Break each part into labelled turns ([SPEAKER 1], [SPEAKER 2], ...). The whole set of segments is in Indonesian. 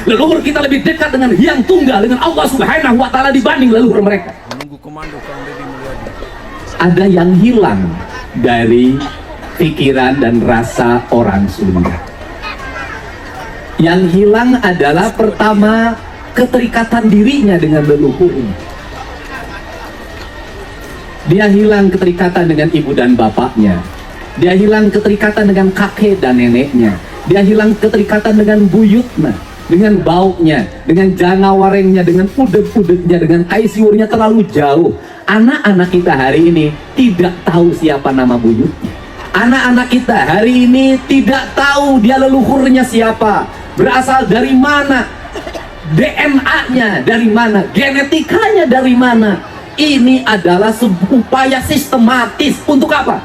[SPEAKER 1] Leluhur kita lebih dekat dengan Hyang Tunggal, dengan Allah Subhanahu wa Ta'ala dibanding leluhur mereka.
[SPEAKER 2] Menunggu komando Kang Deddy Mulyadi.
[SPEAKER 1] Ada yang hilang dari pikiran dan rasa orang Sunda. Yang hilang adalah pertama, keterikatan dirinya dengan leluhurnya. Dia hilang keterikatan dengan ibu dan bapaknya. Dia hilang keterikatan dengan kakek dan neneknya. Dia hilang keterikatan dengan buyutnya, dengan baunya, dengan janawarengnya, dengan udeg-udegnya, dengan kaisiurnya terlalu jauh. Anak-anak kita hari ini tidak tahu siapa nama buyutnya. Anak-anak kita hari ini tidak tahu dia leluhurnya siapa, berasal dari mana, DNA-nya dari mana, genetikanya dari mana. Ini adalah sebuah upaya sistematis untuk apa?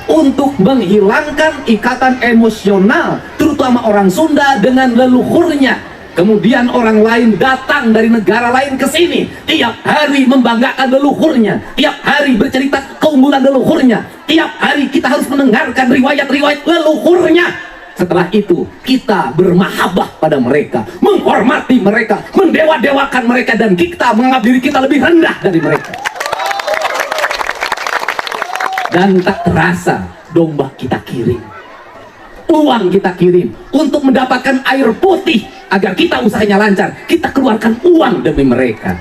[SPEAKER 1] Untuk menghilangkan ikatan emosional, terutama orang Sunda dengan leluhurnya. Kemudian orang lain datang dari negara lain ke sini, tiap hari membanggakan leluhurnya, tiap hari bercerita keunggulan leluhurnya, tiap hari kita harus mendengarkan riwayat-riwayat leluhurnya. Setelah itu kita bermahabbah pada mereka, menghormati mereka, mendewa-dewakan mereka, dan kita menganggap diri kita lebih rendah dari mereka. Dan tak terasa domba kita kirim, uang kita kirim untuk mendapatkan air putih agar kita usahanya lancar. Kita keluarkan uang demi mereka,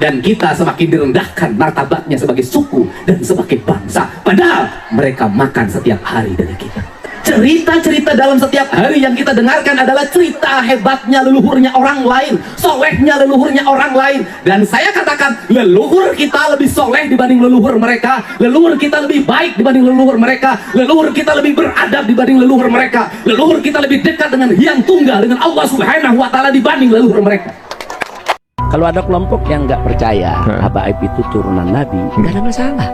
[SPEAKER 1] dan kita semakin direndahkan martabatnya sebagai suku dan sebagai bangsa, padahal mereka makan setiap hari dari kita. Cerita-cerita dalam setiap hari yang kita dengarkan adalah cerita hebatnya leluhurnya orang lain, solehnya leluhurnya orang lain. Dan saya katakan, leluhur kita lebih soleh dibanding leluhur mereka, leluhur kita lebih baik dibanding leluhur mereka, leluhur kita lebih beradab dibanding leluhur mereka, leluhur kita lebih dekat dengan Hyang Tunggal, dengan Allah Subhanahu wa Ta'ala dibanding leluhur mereka. Kalau ada kelompok yang nggak percaya habaib itu turunan Nabi, nggak ada masalah.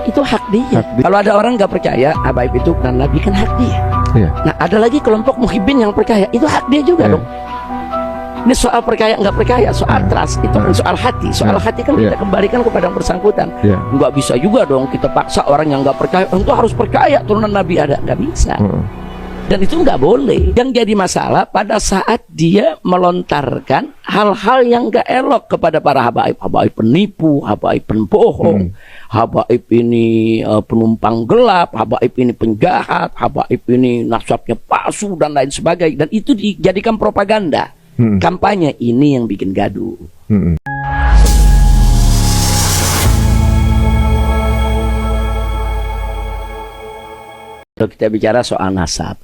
[SPEAKER 1] Itu hak dia. Kalau ada orang nggak percaya habaib itu turunan Nabi, kan hak dia. Nah, ada lagi kelompok muhibbin yang percaya, itu hak dia juga dong. Ini soal percaya nggak percaya, soal trust, itu kan soal hati. Soal hati kan kita kembalikan kepada yang bersangkutan. Nggak bisa juga dong kita paksa orang yang nggak percaya, untuk harus percaya turunan Nabi ada, nggak bisa. Dan itu nggak boleh. Yang jadi masalah pada saat dia melontarkan hal-hal yang nggak elok kepada para habaib. Habaib penipu, habaib pembohong, habaib ini penumpang gelap, habaib ini penjahat, habaib ini nasabnya palsu, dan lain sebagainya. Dan itu dijadikan propaganda. Kampanye ini yang bikin gaduh. Kalau kita bicara soal nasab,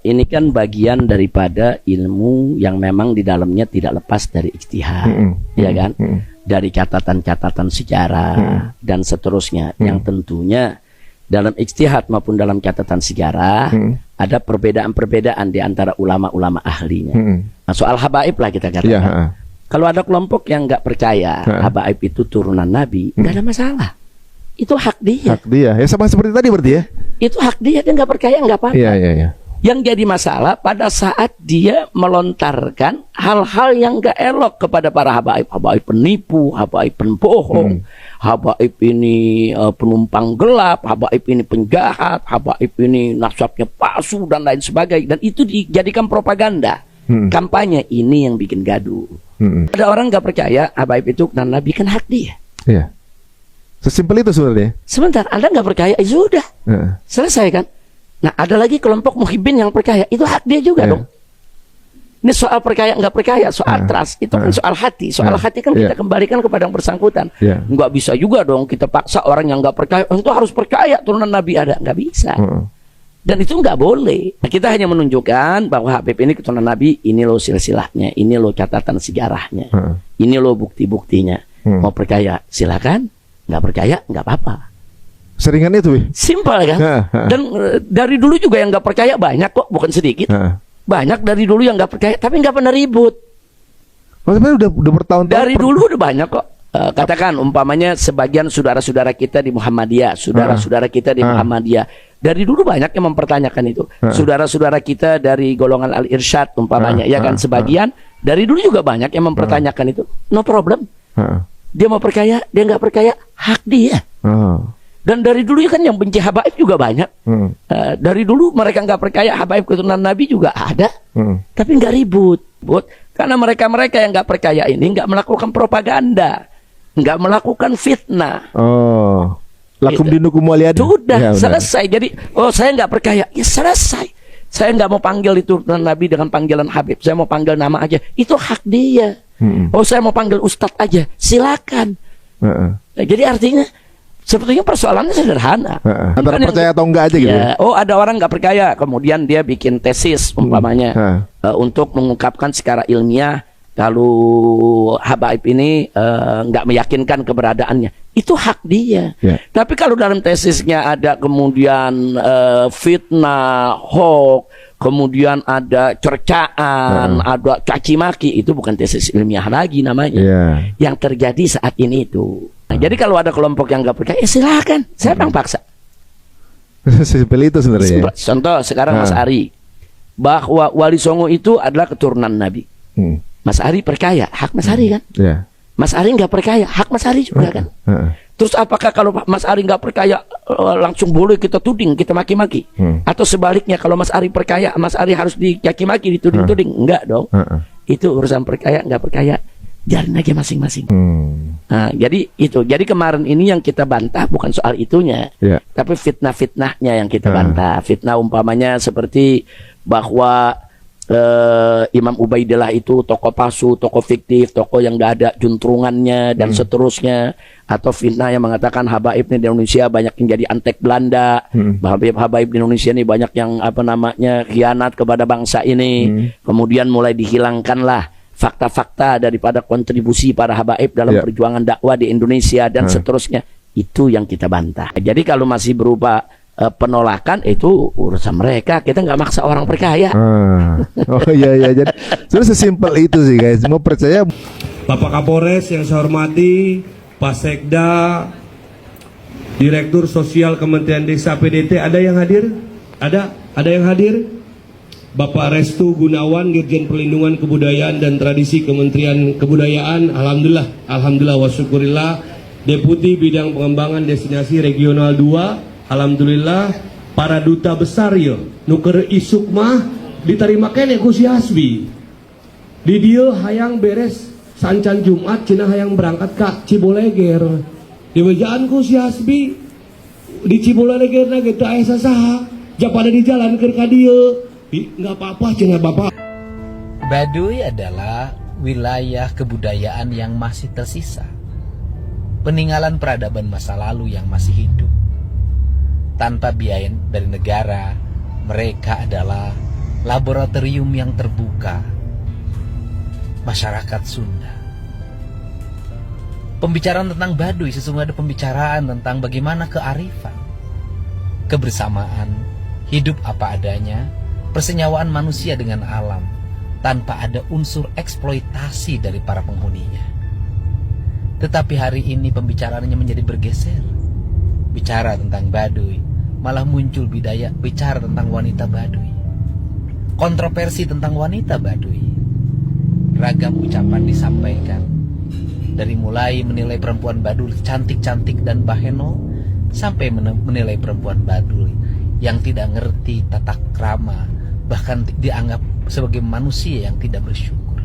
[SPEAKER 1] ini kan bagian daripada ilmu yang memang di dalamnya tidak lepas dari ijtihad, ya kan? Dari catatan-catatan sejarah dan seterusnya, yang tentunya dalam ijtihad maupun dalam catatan sejarah ada perbedaan-perbedaan di antara ulama-ulama ahlinya. Nah, soal habaib lah kita katakan. Kalau ada kelompok yang nggak percaya habaib itu turunan Nabi, nggak ada masalah. Itu hak dia.
[SPEAKER 3] Hak dia. Ya sama seperti tadi berarti ya.
[SPEAKER 1] Itu hak dia nggak percaya, nggak apa-apa.
[SPEAKER 3] Iya.
[SPEAKER 1] Yang jadi masalah pada saat dia melontarkan hal-hal yang nggak elok kepada para habaib. Habaib penipu, habaib pembohong, habaib ini penumpang gelap, habaib ini penjahat, habaib ini nasabnya palsu, dan lain sebagainya. Dan itu dijadikan propaganda. Kampanye ini yang bikin gaduh. Ada orang nggak percaya habaib itu dan Nabi, kan hak dia.
[SPEAKER 3] Iya. Sesimpel itu sebenarnya.
[SPEAKER 1] Sebentar, Anda nggak percaya, ya sudah, selesai kan? Nah, ada lagi kelompok muhibbin yang percaya, itu hak dia juga dong. Ini soal percaya nggak percaya, soal trust, itu kan soal hati. Soal hati kan kita kembalikan kepada yang bersangkutan. Nggak bisa juga dong kita paksa orang yang nggak percaya, untuk harus percaya turunan Nabi ada, nggak bisa. Dan itu nggak boleh. Nah, kita hanya menunjukkan bahwa Habib ini keturunan Nabi, ini loh silsilahnya, ini loh catatan sejarahnya, ini loh bukti-buktinya. Mau percaya silakan, nggak percaya nggak apa-apa.
[SPEAKER 3] Seringan itu,
[SPEAKER 1] simpel kan? Dan dari dulu juga yang nggak percaya banyak kok, bukan sedikit. Banyak dari dulu yang nggak percaya, tapi nggak pernah ribut.
[SPEAKER 3] Maksudnya udah bertahun-tahun.
[SPEAKER 1] Dari dulu udah banyak kok. Katakan umpamanya sebagian saudara-saudara kita di Muhammadiyah, saudara-saudara kita di Muhammadiyah, dari dulu banyak yang mempertanyakan itu. Saudara-saudara kita dari golongan Al-Irsyad umpamanya, ya kan, sebagian dari dulu juga banyak yang mempertanyakan itu. No problem. Dia mau percaya, dia nggak percaya, hak dia.
[SPEAKER 4] Dan dari dulu kan yang benci habaib juga banyak. Dari dulu mereka nggak percaya habaib keturunan Nabi juga ada. Tapi nggak ribut. Karena mereka-mereka yang nggak percaya ini nggak melakukan propaganda, nggak melakukan fitnah.
[SPEAKER 3] Oh, lakum
[SPEAKER 4] Gitu.
[SPEAKER 3] dinukum waliyadin.
[SPEAKER 4] Sudah
[SPEAKER 3] Ya, benar.
[SPEAKER 4] selesai. Jadi, saya nggak percaya, ya selesai. Saya nggak mau panggil itu Nabi dengan panggilan Habib. Saya mau panggil nama aja. Itu hak dia. Saya mau panggil Ustadz aja. Silakan. Nah, jadi artinya sebetulnya persoalannya sederhana.
[SPEAKER 3] Antara
[SPEAKER 4] Bukan
[SPEAKER 3] percaya atau enggak aja gitu.
[SPEAKER 4] ya, ada orang nggak percaya, kemudian dia bikin tesis umpamanya untuk mengungkapkan secara ilmiah kalau habaib ini nggak meyakinkan keberadaannya. Itu hak dia.
[SPEAKER 3] Ya.
[SPEAKER 4] Tapi kalau dalam tesisnya ada kemudian fitnah, hoax, kemudian ada cercaan, ada caci maki, itu bukan tesis ilmiah lagi namanya.
[SPEAKER 3] Ya.
[SPEAKER 4] Yang terjadi saat ini itu. Nah, jadi kalau ada kelompok yang nggak percaya, silakan. Siapa yang paksa?
[SPEAKER 3] Simpel itu sebenarnya.
[SPEAKER 4] Contoh sekarang Mas Ari, bahwa Wali Songo itu adalah keturunan Nabi. Mas Ari percaya, hak Mas Ari kan?
[SPEAKER 3] Ya.
[SPEAKER 4] Mas Ari nggak percaya, hak Mas Ari juga kan? Terus apakah kalau Mas Ari nggak percaya langsung boleh kita tuding, kita maki-maki? Atau sebaliknya kalau Mas Ari percaya, Mas Ari harus dicaci-maki, dituding-tuding? Enggak dong. Itu urusan percaya nggak percaya, jalan aja masing-masing. Nah, jadi itu. Jadi kemarin ini yang kita bantah bukan soal itunya, tapi fitnah-fitnahnya yang kita bantah. Fitnah umpamanya seperti bahwa Imam Ubaidillah itu tokoh palsu, tokoh fiktif, tokoh yang nggak ada juntrungannya dan seterusnya. Atau fitnah yang mengatakan habaib di Indonesia banyak yang jadi antek Belanda, habaib di Indonesia ini banyak yang khianat kepada bangsa ini. Kemudian mulai dihilangkanlah fakta-fakta daripada kontribusi para habaib dalam perjuangan dakwah di Indonesia dan seterusnya. Itu yang kita bantah. Jadi kalau masih berupa penolakan, itu urusan mereka. Kita nggak maksa orang percaya.
[SPEAKER 3] Oh iya. Jadi sebenarnya sesimpel itu sih guys. Mau percaya.
[SPEAKER 5] Bapak Kapolres yang saya hormati, Pak Sekda, Direktur Sosial Kementerian Desa PDT, ada yang hadir? Ada yang hadir? Bapak Restu Gunawan, Dirjen Perlindungan Kebudayaan dan Tradisi Kementerian Kebudayaan, alhamdulillah wa syukurillah. Deputi Bidang Pengembangan Destinasi Regional 2, alhamdulillah. Para duta besar ya nuker isuk mah diterima kene ku si Hasbi. Di dieu hayang beres sancan Jumat cenah hayang berangkat ka Ciboleger. Di wejaan ku si Hasbi di Ciboleger na gitu aya sasaha. Ja pada di jalan keur ka dieu. Enggak apa-apa cenah Bapak.
[SPEAKER 6] Baduy adalah wilayah kebudayaan yang masih tersisa. Peninggalan peradaban masa lalu yang masih hidup. Tanpa biaya dari negara, mereka adalah laboratorium yang terbuka masyarakat Sunda. Pembicaraan tentang Baduy sesungguhnya ada pembicaraan tentang bagaimana kearifan, kebersamaan, hidup apa adanya, persenyawaan manusia dengan alam tanpa ada unsur eksploitasi dari para penghuninya. Tetapi hari ini pembicaraannya menjadi bergeser. Bicara tentang Baduy, malah muncul bicara tentang wanita Baduy. Kontroversi tentang wanita Baduy. Ragam ucapan disampaikan. Dari mulai menilai perempuan Baduy cantik-cantik dan baheno, sampai menilai perempuan Baduy yang tidak ngerti tata krama, bahkan dianggap sebagai manusia yang tidak bersyukur.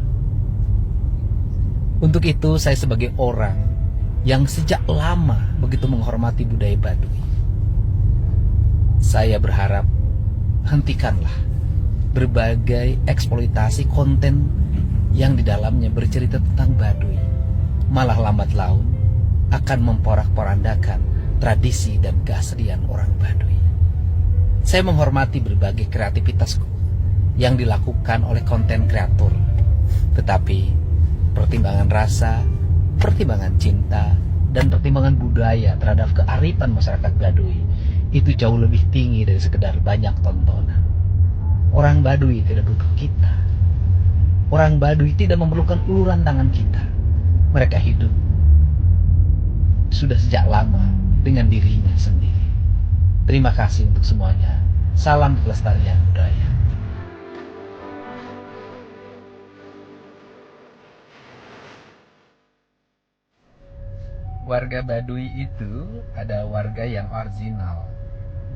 [SPEAKER 6] Untuk itu saya sebagai orang yang sejak lama begitu menghormati budaya Baduy, saya berharap hentikanlah berbagai eksploitasi konten yang di dalamnya bercerita tentang Baduy. Malah lambat laun akan memporak-porandakan tradisi dan keaslian orang Baduy. Saya menghormati berbagai kreativitas yang dilakukan oleh konten kreator, tetapi pertimbangan rasa, pertimbangan cinta, dan pertimbangan budaya terhadap kearifan masyarakat Baduy itu jauh lebih tinggi dari sekedar banyak tontonan. Orang Baduy tidak butuh kita. Orang Baduy tidak memerlukan uluran tangan kita. Mereka hidup sudah sejak lama dengan dirinya sendiri. Terima kasih untuk semuanya. Salam kelestarian budaya. Warga Baduy itu ada warga yang original.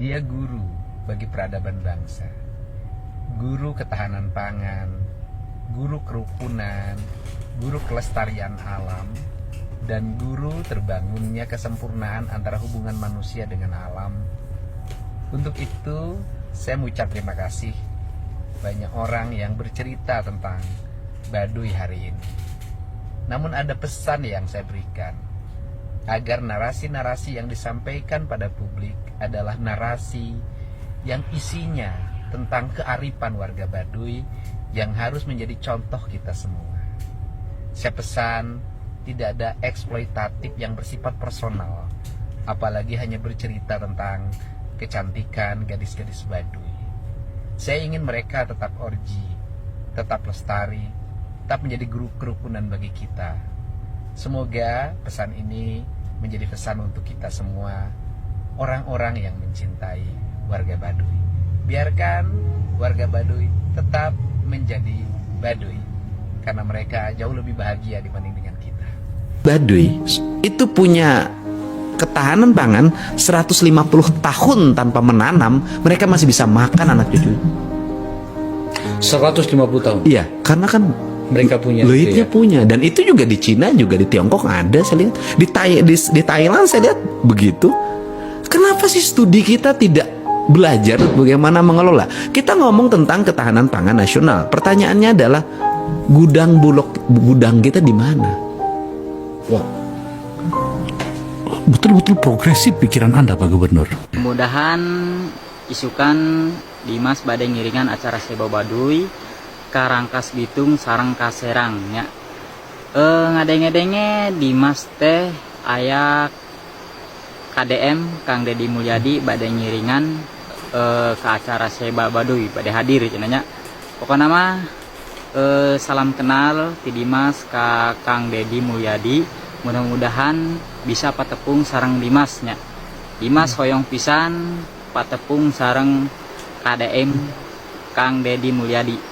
[SPEAKER 6] Dia guru bagi peradaban bangsa, guru ketahanan pangan, guru kerukunan, guru kelestarian alam, dan guru terbangunnya kesempurnaan antara hubungan manusia dengan alam. Untuk itu, saya mengucap terima kasih banyak orang yang bercerita tentang Baduy hari ini. Namun ada pesan yang saya berikan, agar narasi-narasi yang disampaikan pada publik adalah narasi yang isinya tentang kearifan warga Baduy yang harus menjadi contoh kita semua. Saya pesan tidak ada eksploitatif yang bersifat personal, apalagi hanya bercerita tentang kecantikan gadis-gadis Baduy. Saya ingin mereka tetap orji, tetap lestari, tetap menjadi guru kerukunan bagi kita. Semoga pesan ini menjadi pesan untuk kita semua, orang-orang yang mencintai warga Baduy. Biarkan warga Baduy tetap menjadi Baduy, karena mereka jauh lebih bahagia dibanding dengan kita.
[SPEAKER 7] Baduy itu punya ketahanan pangan 150 tahun tanpa menanam, mereka masih bisa makan anak cucu.
[SPEAKER 8] 150 tahun.
[SPEAKER 7] Iya, karena kan
[SPEAKER 8] mereka punya
[SPEAKER 7] duitnya punya, dan itu juga di Cina, juga di Tiongkok ada, saya lihat di Thailand saya lihat begitu. Kenapa sih studi kita tidak belajar bagaimana mengelola? Kita ngomong tentang ketahanan pangan nasional, pertanyaannya adalah gudang kita di mana?
[SPEAKER 8] Wah, betul-betul progresif pikiran Anda, Pak Gubernur.
[SPEAKER 9] Mudahan isukan Dimas badai ngiringan acara Seba Baduy Karangkas Bitung sarang kaserang nya. Ngadenge-denge Dimas teh aya KDM Kang Deddy Mulyadi badai ngiringan ke acara Seba Baduy badai hadir cenanya. Pokoknya mah salam kenal ti Dimas ka Kang Deddy Mulyadi. Mudah-mudahan bisa patepung sarang Dimasnya. Dimas hoyong pisan patepung sarang KDM Kang Deddy Mulyadi.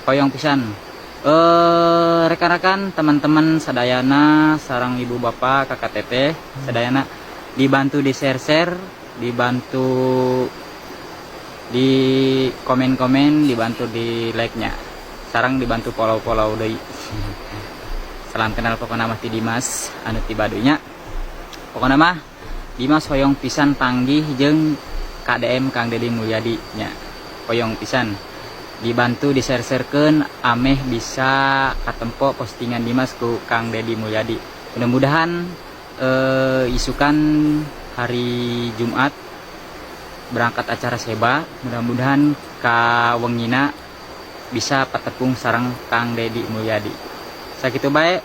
[SPEAKER 9] Hoyong pisan. Rekan-rekan, teman-teman sadayana, sarang ibu bapak, kakak teteh, sadayana dibantu di share-share, dibantu di komen-komen, dibantu di like-nya. Sarang dibantu follow-follow deui. Salam kenal pokokna mah ti Dimas anu ti Baduy nya. Pokokna mah Dimas hoyong pisan panggih jeung KDM Kang Deddy Mulyadi nya. Hoyong pisan dibantu di share-sharekeun ameh bisa katempo postingan Dimas ku Kang Deddy Mulyadi. Mudah-mudahan isukan hari Jumat berangkat acara Seba, mudah-mudahan ka wengina bisa patepung sareng Kang Deddy Mulyadi. Sakitu bae,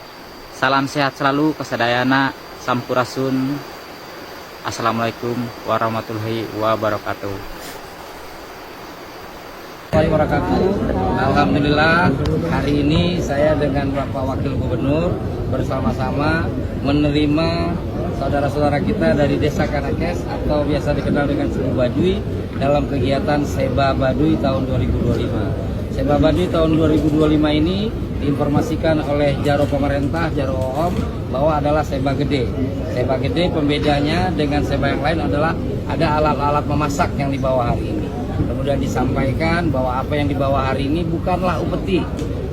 [SPEAKER 9] salam sehat selalu kesadayana, sampurasun. Assalamualaikum warahmatullahi wabarakatuh.
[SPEAKER 10] Alhamdulillah, hari ini saya dengan Bapak Wakil Gubernur bersama-sama menerima saudara-saudara kita dari Desa Kanakes atau biasa dikenal dengan suku Baduy dalam kegiatan Seba Baduy tahun 2025. Seba Baduy tahun 2025 ini diinformasikan oleh Jaro pemerintah, Jaro Om, bahwa adalah Seba Gede. Seba Gede pembedanya dengan Seba yang lain adalah ada alat-alat memasak yang dibawa hari ini. Kemudian disampaikan bahwa apa yang dibawa hari ini bukanlah upeti,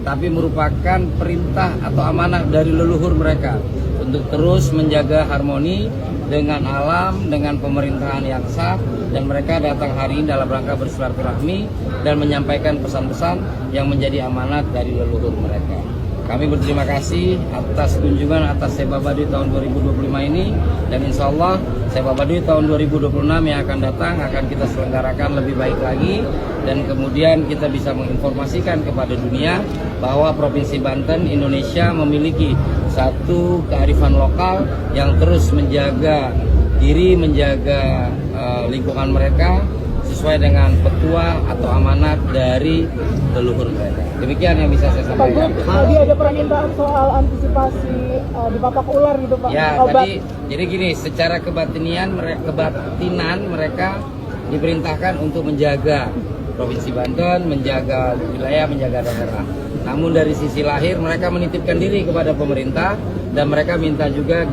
[SPEAKER 10] tapi merupakan perintah atau amanah dari leluhur mereka untuk terus menjaga harmoni dengan alam, dengan pemerintahan yang sah, dan mereka datang hari ini dalam rangka bersilaturahmi dan menyampaikan pesan-pesan yang menjadi amanat dari leluhur mereka. Kami berterima kasih atas kunjungan atas Seba Baduy tahun 2025 ini, dan insya Allah Seba Baduy tahun 2026 yang akan datang akan kita selenggarakan lebih baik lagi, dan kemudian kita bisa menginformasikan kepada dunia bahwa Provinsi Banten Indonesia memiliki satu kearifan lokal yang terus menjaga diri, menjaga lingkungan mereka sesuai dengan petua atau amanat dari leluhur mereka. Demikian yang bisa saya sampaikan.
[SPEAKER 11] Tadi ada permintaan soal antisipasi dipapak ular gitu Pak.
[SPEAKER 10] Ya, tadi jadi gini, secara kebatinan mereka diperintahkan untuk menjaga Provinsi Banten, menjaga wilayah, menjaga daerah. Namun dari sisi lahir mereka menitipkan diri kepada pemerintah, dan mereka minta juga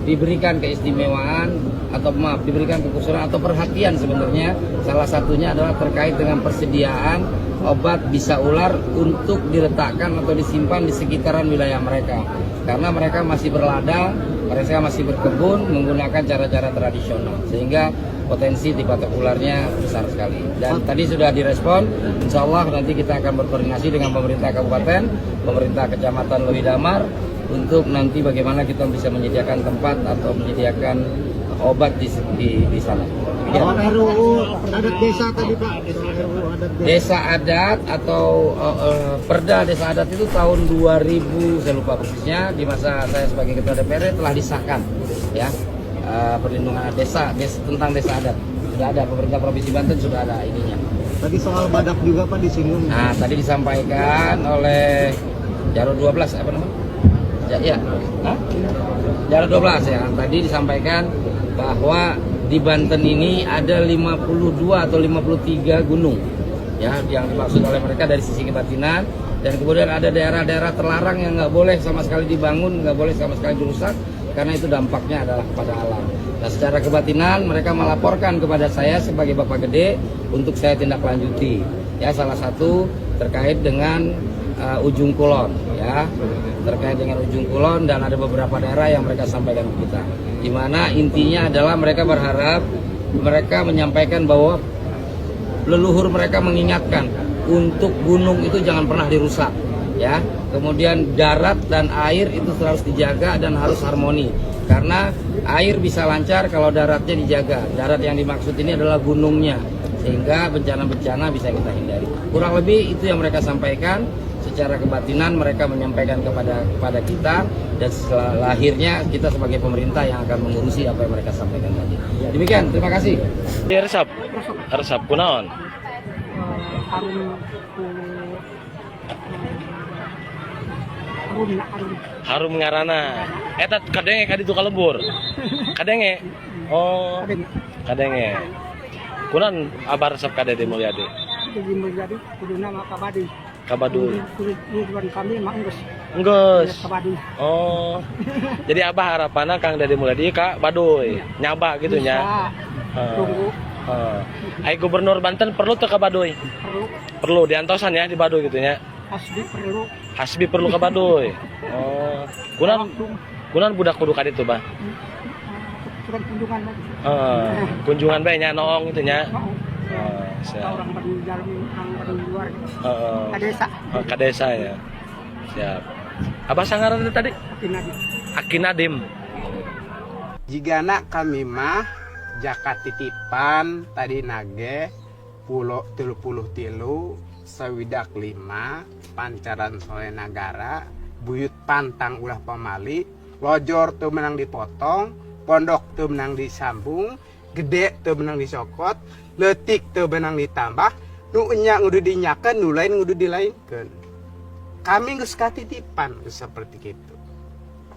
[SPEAKER 10] diberikan keistimewaan atau maaf diberikan kekhususan atau perhatian sebenarnya salah satunya adalah terkait dengan persediaan obat bisa ular untuk diletakkan atau disimpan di sekitaran wilayah mereka karena mereka masih berladang, mereka masih berkebun menggunakan cara-cara tradisional sehingga potensi dipatok ularnya besar sekali. Dan tadi sudah direspon, insya Allah nanti kita akan berkoordinasi dengan pemerintah kabupaten, pemerintah kecamatan Lewi Damar untuk nanti bagaimana kita bisa menyediakan tempat atau menyediakan obat di sana. Ya.
[SPEAKER 11] RUU adat desa tadi Pak.
[SPEAKER 10] Desa adat atau Perda desa adat itu tahun 2000 saya lupa persisnya di masa saya sebagai ketua DPR telah disahkan ya. Perlindungan desa tentang desa adat sudah ada, pemerintah provinsi Banten sudah ada ininya.
[SPEAKER 11] Tadi soal badak juga Pak disinggung.
[SPEAKER 10] Nah tadi disampaikan oleh Jarod 12 apa namanya? Ya, Jarod 12 ya. Tadi disampaikan bahwa di Banten ini ada 52 atau 53 gunung ya yang dimaksud oleh mereka dari sisi kebatinan, dan kemudian ada daerah-daerah terlarang yang nggak boleh sama sekali dibangun, nggak boleh sama sekali dirusak karena itu dampaknya adalah kepada alam. Nah secara kebatinan mereka melaporkan kepada saya sebagai Bapak Gede untuk saya tindak lanjuti ya, salah satu terkait dengan Ujung Kulon ya, terkait dengan Ujung Kulon, dan ada beberapa daerah yang mereka sampaikan ke kita, di mana intinya adalah mereka berharap, mereka menyampaikan bahwa leluhur mereka mengingatkan untuk gunung itu jangan pernah dirusak ya, kemudian darat dan air itu harus dijaga dan harus harmoni karena air bisa lancar kalau daratnya dijaga. Darat yang dimaksud ini adalah gunungnya sehingga bencana-bencana bisa kita hindari. Kurang lebih itu yang mereka sampaikan. Secara kebatinan mereka menyampaikan kepada kita, dan setelah lahirnya kita sebagai pemerintah yang akan mengurusi apa yang mereka sampaikan tadi. Demikian, terima kasih.
[SPEAKER 12] Resep kunaon? Harum ngarana. Eta kadenge kadi tu kalebur. Kadenge. Oh. Kadenge. Kunaon abah resep Kadede Mulyadi?
[SPEAKER 11] Jadi Mulyadi kuduna mah kabadi.
[SPEAKER 12] Kabaduy.
[SPEAKER 11] Tujuan kami mah
[SPEAKER 12] Enggeus.
[SPEAKER 11] kabadi.
[SPEAKER 12] Oh. Jadi abah harapanna Kang Dede Mulyadi ka Baduy. Nyaba gitu nya.
[SPEAKER 11] Tunggu.
[SPEAKER 12] Ai Gubernur Banten perlu teu ka Baduy? Perlu diantosan ya di Baduy gitu nya. Hasbi perlu ke Baduy. Oh. Kunaon budak kudu ka ditu, Bah?
[SPEAKER 11] Kunjungan lagi.
[SPEAKER 12] Kunjungan bae nya noong gitu nya.
[SPEAKER 11] Orang dari luar. Kadesa.
[SPEAKER 12] Kadesa ya. Siap. Abah sangaran tadi? Akinadim.
[SPEAKER 13] Jigana kami mah jaka titipan tadi nage pulau 33 Sawidak 5 Pancaran Sole Nagara buyut pantang ulah pamali lojor tuh menang dipotong, pondok tuh menang disambung, gede tuh menang disokot, letik tuh menang ditambah, nu enya ngudu dinyakan, nu lain ngudu dilainkan. Kami geus katitipan seperti itu.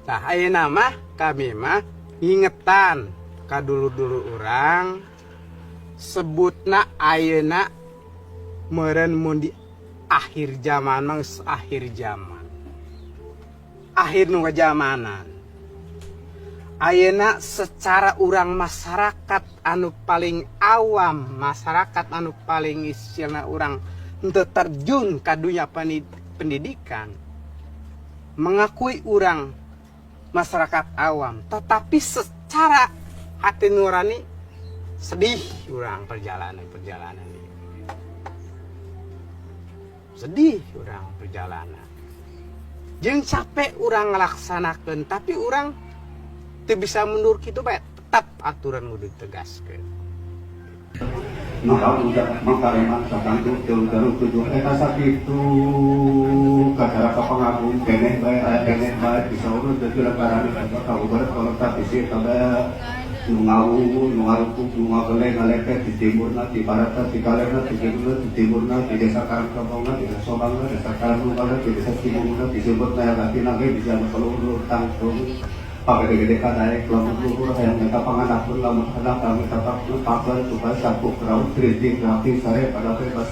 [SPEAKER 13] Nah ayeuna mah kami mah ingetan ka dulu-dulu orang sebutna ayeuna meureun mun di akhir zaman mah akhir zaman. Akhir nu zamanan. Ayeuna secara urang masyarakat anu paling awam, masyarakat anu paling istilahna urang teu terjun ka dunya pendidikan, mengakui urang masyarakat awam, tetapi secara hati nurani sedih urang perjalanan ini. Sedih urang perjalanan. Jeung capek urang ngelaksanakeun, tapi urang teu bisa mundur kitu bae, tetap aturan kudu ditegaskeun.
[SPEAKER 14] Maka udah makareman sakantu teu tujuh eta sakitu kacara ka pangagung keneh bae bisa urut teu lebaran ka ubar kalau tak bisi kada nu ngarumpuk nu ngagele ngalepet di timurna di baratna di kalerna di kidulna di timurna di desa Karangkabongna di desa Sobangna desa Karangkabongna di desa Timurna disebutna latina ge bisa seluruh tangtung pakai gede kadai kelompok luhur yang minta panganak pun lamun anak kami tetap letakkan supaya sapu kerau kritik gratis saya pada bebas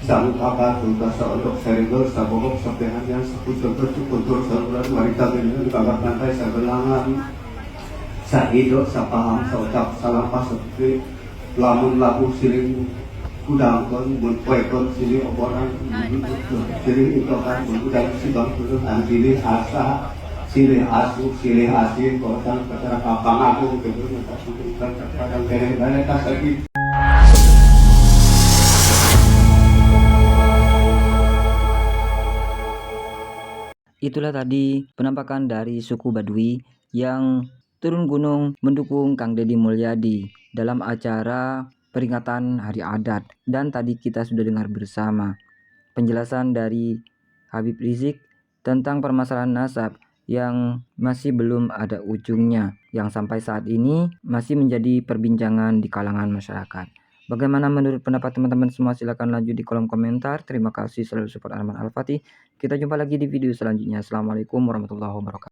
[SPEAKER 14] sang kakak tugas untuk serigel sabogok sepehan yang seputar bercukur sebulan wanita ini kagak nantai sebelangan sa ido, sa paham, sa ucap, sa lampas, sa pikir, lamun lagu siling kudangkon, mun kuekon siling oboran, siling itokan, mun udang sibang turun, silih asa, silih asu, silih asin, kosan, pacara kapang aku, gitu, kadang kene-kene tas lagi.
[SPEAKER 15] Itulah tadi penampakan dari suku Baduy yang turun gunung mendukung Kang Deddy Mulyadi dalam acara peringatan Hari Adat. Dan tadi kita sudah dengar bersama penjelasan dari Habib Rizik tentang permasalahan nasab yang masih belum ada ujungnya, yang sampai saat ini masih menjadi perbincangan di kalangan masyarakat. Bagaimana menurut pendapat teman-teman semua? Silahkan lanjut di kolom komentar. Terima kasih selalu support Arman Al-Fatih. Kita jumpa lagi di video selanjutnya. Assalamualaikum warahmatullahi wabarakatuh.